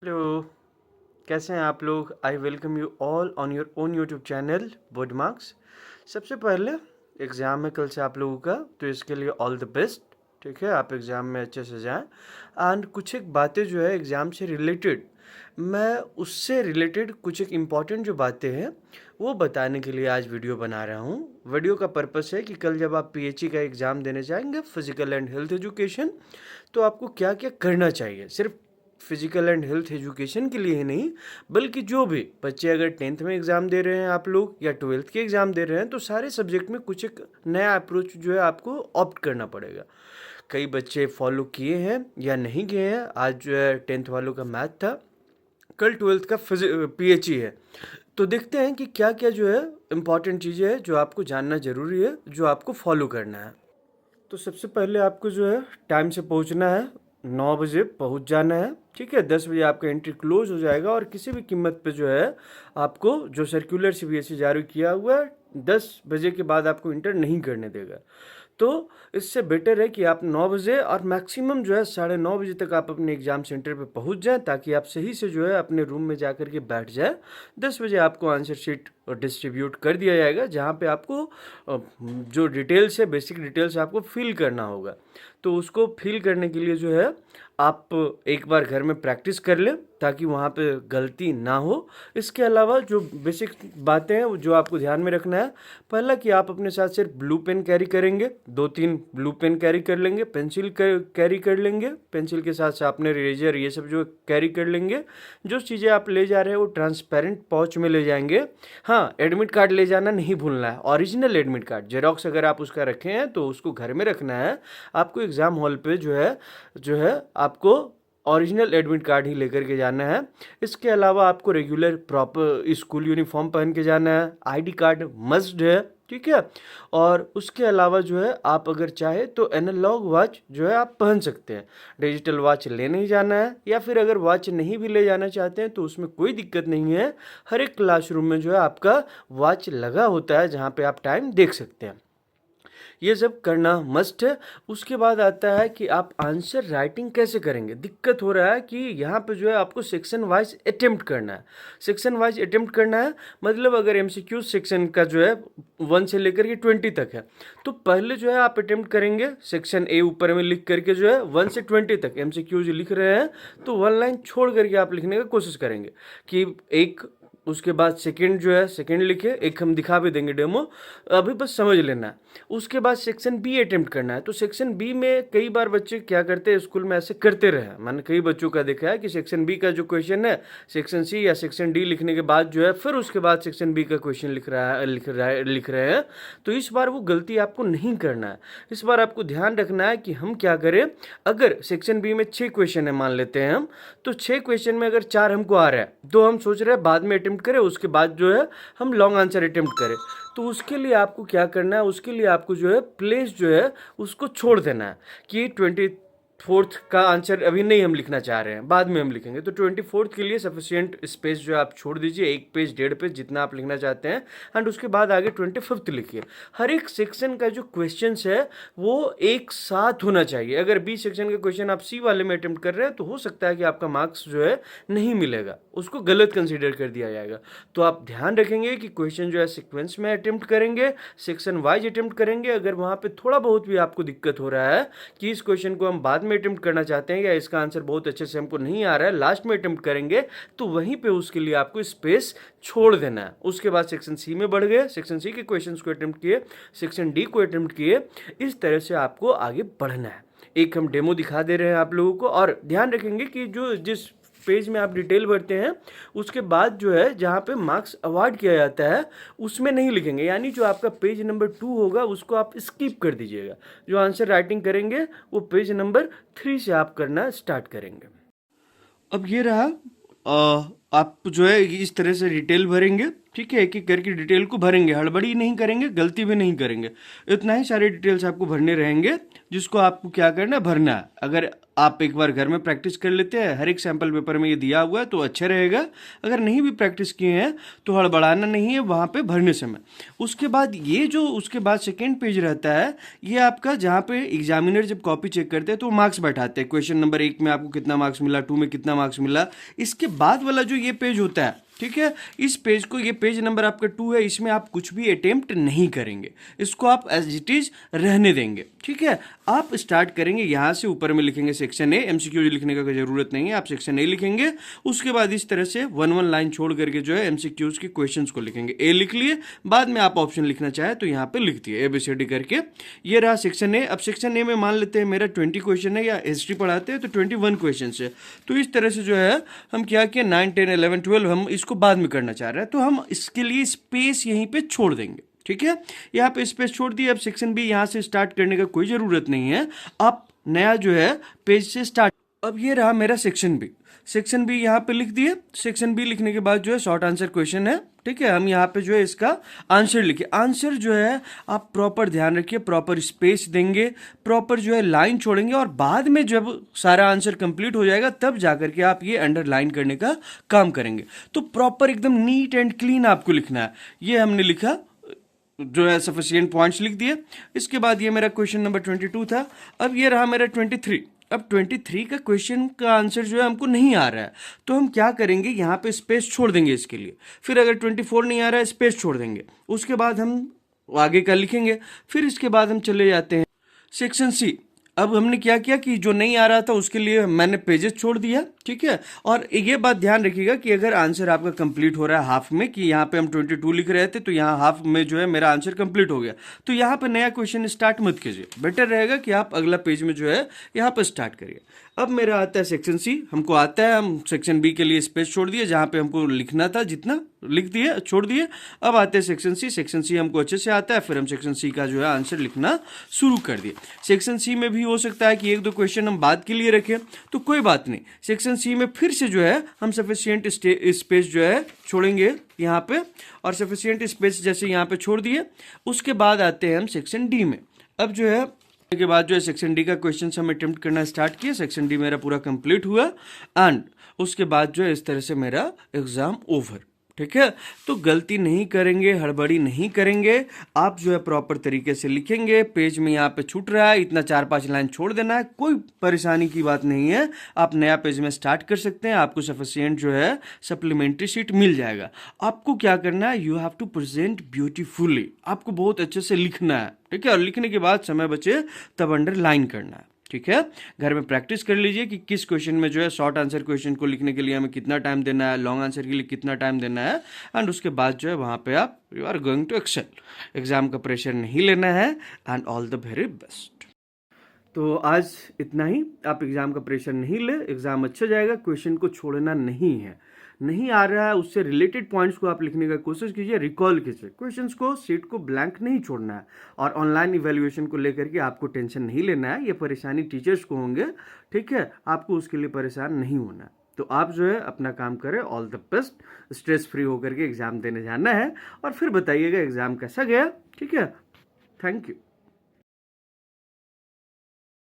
Hello, कैसे हैं आप लोग? I welcome you all on your own YouTube channel board marks. सबसे पहले एग्ज़ाम है कल से आप लोगों का, तो इसके लिए ऑल द बेस्ट। ठीक है, आप एग्ज़ाम में अच्छे से जाएं। एंड कुछ एक बातें जो है एग्ज़ाम से रिलेटेड, मैं उससे रिलेटेड कुछ एक इम्पॉर्टेंट जो बातें हैं वो बताने के लिए आज वीडियो बना रहा हूँ। वीडियो का पर्पस है कि कल जब आप पीएचई का एग्ज़ाम देने जाएंगे, फिजिकल एंड हेल्थ एजुकेशन, तो आपको क्या क्या करना चाहिए। सिर्फ फिजिकल एंड हेल्थ एजुकेशन के लिए ही नहीं, बल्कि जो भी बच्चे अगर 10th में एग्ज़ाम दे रहे हैं आप लोग, या 12th के एग्ज़ाम दे रहे हैं, तो सारे सब्जेक्ट में कुछ एक नया अप्रोच जो है आपको ऑप्ट करना पड़ेगा। कई बच्चे फॉलो किए हैं या नहीं किए हैं। आज जो है 10th वालों का मैथ था, कल 12th का पीएचई है। तो देखते हैं कि क्या क्या जो है इम्पॉर्टेंट चीज़ें हैं जो आपको जानना ज़रूरी है, जो आपको फॉलो करना है। तो सबसे पहले आपको जो है टाइम से पहुंचना है, 9 बजे पहुंच जाना है। ठीक है, 10 बजे आपका एंट्री क्लोज हो जाएगा और किसी भी कीमत पे जो है आपको जो सर्कुलर सीबीएसई जारी किया हुआ है, 10 बजे के बाद आपको इंटर नहीं करने देगा। तो इससे बेटर है कि आप 9 बजे और मैक्सिमम जो है 9:30 बजे तक आप अपने एग्ज़ाम सेंटर पे पहुंच जाएं, ताकि आप सही से जो है अपने रूम में जा कर के बैठ जाए। 10 बजे आपको आंसर शीट डिस्ट्रीब्यूट कर दिया जाएगा, जहां पे आपको जो डिटेल्स है, बेसिक डिटेल्स आपको फिल करना होगा। तो उसको फिल करने के लिए जो है आप एक बार घर में प्रैक्टिस कर लें, ताकि वहाँ पे गलती ना हो। इसके अलावा जो बेसिक बातें हैं जो आपको ध्यान में रखना है, पहला कि आप अपने साथ सिर्फ ब्लू पेन कैरी करेंगे, 2-3 ब्लू पेन कैरी कर लेंगे, पेंसिल कैरी कर लेंगे, पेंसिल के साथ शार्पनर, इरेजर, ये सब जो कैरी कर लेंगे। जो चीज़ें आप ले जा रहे हैं वो ट्रांसपेरेंट पाउच में ले जाएंगे। हाँ, एडमिट कार्ड ले जाना नहीं भूलना है, ओरिजिनल एडमिट कार्ड, जेरोक्स अगर आप उसका रखे हैं तो उसको घर में रखना है। आपको एग्ज़ाम हॉल पे जो है आपको ओरिजिनल एडमिट कार्ड ही लेकर के जाना है। इसके अलावा आपको रेगुलर प्रॉपर स्कूल यूनिफॉर्म पहन के जाना है, आईडी कार्ड मस्ट है। ठीक है, और उसके अलावा जो है आप अगर चाहे तो एनालॉग वॉच जो है आप पहन सकते हैं, डिजिटल वॉच ले नहीं जाना है। या फिर अगर वॉच नहीं भी ले जाना चाहते हैं तो उसमें कोई दिक्कत नहीं है। हर एक क्लासरूम में जो है आपका वॉच लगा होता है, जहाँ पे आप टाइम देख सकते हैं। ये सब करना मस्ट है। उसके बाद आता है कि आप आंसर राइटिंग कैसे करेंगे। दिक्कत हो रहा है कि यहाँ पे जो है आपको सेक्शन वाइज अटेम्प्ट करना है। सेक्शन वाइज अटेम्प्ट करना है मतलब अगर एमसीक्यू सेक्शन का जो है 1 से लेकर के 20 तक है, तो पहले जो है आप अटेम्प्ट करेंगे सेक्शन ए ऊपर में लिख करके जो है 1 से 20 तक एमसीक्यू जो लिख रहे हैं, तो 1 लाइन छोड़ करके आप लिखने की कोशिश करेंगे कि एक, उसके बाद सेकंड जो है सेकंड लिखे, एक हम दिखा भी देंगे डेमो, अभी बस समझ लेना है। उसके बाद सेक्शन बी अटेम्प्ट करना है। तो सेक्शन बी में कई बार बच्चे क्या करते हैं, स्कूल में ऐसे करते रहे, मैंने कई बच्चों का देखा है कि सेक्शन बी का जो क्वेश्चन है सेक्शन सी या सेक्शन डी लिखने के बाद जो है फिर उसके बाद सेक्शन बी का क्वेश्चन लिख रहे हैं। तो इस बार वो गलती आपको नहीं करना है। इस बार आपको ध्यान रखना है कि हम क्या करें। अगर सेक्शन बी में 6 क्वेश्चन है मान लेते हैं हम, तो 6 क्वेश्चन में अगर 4 हमको आ रहा है, तो हम सोच रहे हैं बाद में अटेम्प्ट करें, उसके बाद जो है हम लॉन्ग आंसर अटेम्प्ट करें। तो उसके लिए आपको क्या करना है, उसके लिए आपको जो है प्लेस जो है उसको छोड़ देना है कि 24th का आंसर अभी नहीं हम लिखना चाह रहे हैं, बाद में हम लिखेंगे। तो 24th के लिए सफिशिएंट स्पेस जो है आप छोड़ दीजिए, 1 पेज 1.5 पेज जितना आप लिखना चाहते हैं, एंड उसके बाद आगे 25th लिखिए। हर एक सेक्शन का जो क्वेश्चन है वो एक साथ होना चाहिए। अगर बी सेक्शन का क्वेश्चन आप सी वाले में अटेम्प्ट कर रहे हैं तो हो सकता है कि आपका मार्क्स जो है नहीं मिलेगा, उसको गलत कंसिडर कर दिया जाएगा। तो आप ध्यान रखेंगे कि क्वेश्चन जो है सिक्वेंस में अटेम्प्ट करेंगे, सेक्शन वाइज अटेम्प्ट करेंगे। अगर वहाँ पे थोड़ा बहुत भी आपको दिक्कत हो रहा है कि इस क्वेश्चन को हम बाद में अटेम्प्ट करना चाहते हैं या इसका आंसर बहुत अच्छे से हमको नहीं आ रहा है, लास्ट में अटेम्प्ट करेंगे, तो वहीं पे उसके लिए आपको स्पेस छोड़ देना है। उसके बाद सेक्शन सी में बढ़ गए, सेक्शन सी के क्वेश्चंस को अटेम्प्ट किए, सेक्शन डी को अटेम्प्ट किए। इस तरह से आपको आगे बढ़ना है। एक हम डेमो दिखा दे रहे हैं आप लोगों को, और ध्यान रखेंगे कि जो जिस पेज में आप डिटेल भरते हैं उसके बाद जो है जहाँ पे मार्क्स अवार्ड किया जाता है उसमें नहीं लिखेंगे, यानी जो आपका पेज नंबर 2 होगा उसको आप स्किप कर दीजिएगा। जो आंसर राइटिंग करेंगे वो पेज नंबर 3 से आप करना स्टार्ट करेंगे। अब ये रहा आप जो है इस तरह से डिटेल भरेंगे, ठीक है, एक एक करके डिटेल को भरेंगे, हड़बड़ी नहीं करेंगे, गलती भी नहीं करेंगे। इतना ही सारे डिटेल्स आपको भरने रहेंगे जिसको आपको क्या करना है, भरना है। अगर आप एक बार घर में प्रैक्टिस कर लेते हैं, हर एक सैम्पल पेपर में ये दिया हुआ है तो अच्छा रहेगा। अगर नहीं भी प्रैक्टिस किए हैं तो हड़बड़ाना नहीं है वहाँ पे भरने समय। उसके बाद ये जो उसके बाद सेकेंड पेज रहता है, ये आपका जहाँ पे एग्जामिनर जब कॉपी चेक करते हैं तो मार्क्स बैठाते हैं। क्वेश्चन नंबर 1 में आपको कितना मार्क्स मिला, 2 में कितना मार्क्स मिला। इसके बाद वाला जो ये पेज होता है, ठीक है, इस पेज को, ये पेज नंबर आपका 2 है, इसमें आप कुछ भी अटेम्प्ट नहीं करेंगे, इसको आप एज इट इज रहने देंगे। ठीक है, आप स्टार्ट करेंगे यहाँ से, ऊपर में लिखेंगे सेक्शन ए। एमसीक्यू लिखने का कोई जरूरत नहीं है, आप सेक्शन ए लिखेंगे। उसके बाद इस तरह से 1-1 लाइन छोड़ करके जो है एमसीक्यूज के क्वेश्चंस को लिखेंगे। ए लिख लिए, बाद में आप ऑप्शन लिखना चाहे तो यहाँ पे लिख दिए ABCD करके। ये रहा सेक्शन ए। अब सेक्शन ए में मान लेते हैं मेरा 20 क्वेश्चन है, या हिस्ट्री पढ़ाते हैं तो 21 क्वेश्चन है। तो इस तरह से जो है हम क्या किया, 9, 10, 11, 12 हम इसको बाद में करना चाह रहे हैं, तो हम इसके लिए स्पेस यहीं पे छोड़ देंगे। ठीक है, यहाँ पे स्पेस छोड़ दिए। अब सेक्शन बी यहाँ से स्टार्ट करने का कोई ज़रूरत नहीं है, आप नया जो है पेज से स्टार्ट। अब ये रहा मेरा सेक्शन बी। सेक्शन बी यहाँ पे लिख दिए। सेक्शन बी लिखने के बाद जो है शॉर्ट आंसर क्वेश्चन है, ठीक है, हम यहाँ पे जो है इसका आंसर लिखे। आंसर जो है आप प्रॉपर ध्यान रखिए, प्रॉपर स्पेस देंगे, प्रॉपर जो है लाइन छोड़ेंगे, और बाद में जब सारा आंसर कंप्लीट हो जाएगा तब जाकर के आप ये अंडरलाइन करने का काम करेंगे। तो प्रॉपर एकदम नीट एंड क्लीन आपको लिखना है। ये हमने लिखा, जो है सफिशिएंट पॉइंट्स लिख दिए। इसके बाद ये मेरा क्वेश्चन नंबर 22 था। अब ये रहा मेरा 23। अब 23 का क्वेश्चन का आंसर जो है हमको नहीं आ रहा है, तो हम क्या करेंगे, यहाँ पे स्पेस छोड़ देंगे इसके लिए। फिर अगर 24 नहीं आ रहा है, स्पेस छोड़ देंगे। उसके बाद हम आगे का लिखेंगे। फिर इसके बाद हम चले जाते हैं सेक्शन सी। अब हमने क्या किया कि जो नहीं आ रहा था उसके लिए मैंने पेजेस छोड़ दिया। ठीक है, और ये बात ध्यान रखिएगा कि अगर आंसर आपका कंप्लीट हो रहा है हाफ में, कि यहाँ पे हम 22 लिख रहे थे तो यहाँ हाफ में जो है मेरा आंसर कंप्लीट हो गया, तो यहाँ पे नया क्वेश्चन स्टार्ट मत कीजिए। बेटर रहेगा कि आप अगला पेज में जो है यहाँ पर स्टार्ट करिए। अब मेरा आता है सेक्शन सी। हमको आता है, हम सेक्शन बी के लिए स्पेस छोड़ दिए, जहाँ पे हमको लिखना था जितना लिख दिए, छोड़ दिए। अब आते हैं सेक्शन सी। सेक्शन सी हमको अच्छे से आता है, फिर हम सेक्शन सी का जो है आंसर लिखना शुरू कर दिए। सेक्शन सी में भी हो सकता है कि 1-2 क्वेश्चन हम बाद के लिए रखें, तो कोई बात नहीं। सेक्शन सी में फिर से जो है हम सफिशिएंट स्पेस जो है छोड़ेंगे यहाँ पे, और सफिशिएंट स्पेस जैसे यहाँ पे छोड़ दिए। उसके बाद आते हैं हम सेक्शन डी में। अब जो है के बाद जो है सेक्शन डी का क्वेश्चन हम अटेम्प्ट करना स्टार्ट किया। सेक्शन डी मेरा पूरा कंप्लीट हुआ, एंड उसके बाद जो है इस तरह से मेरा एग्जाम ओवर। ठीक है, तो गलती नहीं करेंगे, हड़बड़ी नहीं करेंगे, आप जो है प्रॉपर तरीके से लिखेंगे। पेज में यहाँ पे छूट रहा है, इतना 4-5 लाइन छोड़ देना है, कोई परेशानी की बात नहीं है। आप नया पेज में स्टार्ट कर सकते हैं, आपको सफिशिएंट जो है सप्लीमेंट्री शीट मिल जाएगा। आपको क्या करना है, you have to present beautifully, आपको बहुत अच्छे से लिखना है। ठीक है, और लिखने के बाद समय बचे तब अंडरलाइन करना है। ठीक है, घर में प्रैक्टिस कर लीजिए कि किस क्वेश्चन में जो है शॉर्ट आंसर क्वेश्चन को लिखने के लिए हमें कितना टाइम देना है, लॉन्ग आंसर के लिए कितना टाइम देना है, एंड उसके बाद जो है वहाँ पे आप you are going to excel. Exam का प्रेशर नहीं लेना है, and all the very best. तो आज इतना ही, आप एग्जाम का प्रेशर नहीं ले, एग्जाम अच्छा जाएगा। क्वेश्चन को छोड़ना नहीं है, नहीं आ रहा है उससे रिलेटेड पॉइंट्स को आप लिखने का कोशिश कीजिए, रिकॉल कीजिए क्वेश्चंस को, सीट को ब्लैंक नहीं छोड़ना है। और ऑनलाइन इवैल्यूएशन को लेकर के आपको टेंशन नहीं लेना है, ये परेशानी टीचर्स को होंगे। ठीक है, आपको उसके लिए परेशान नहीं होना है। तो आप जो है अपना काम करें, all the best, stress free होकर के एग्जाम देने जाना है, और फिर बताइएगा एग्जाम कैसा गया। ठीक है, थैंक यू।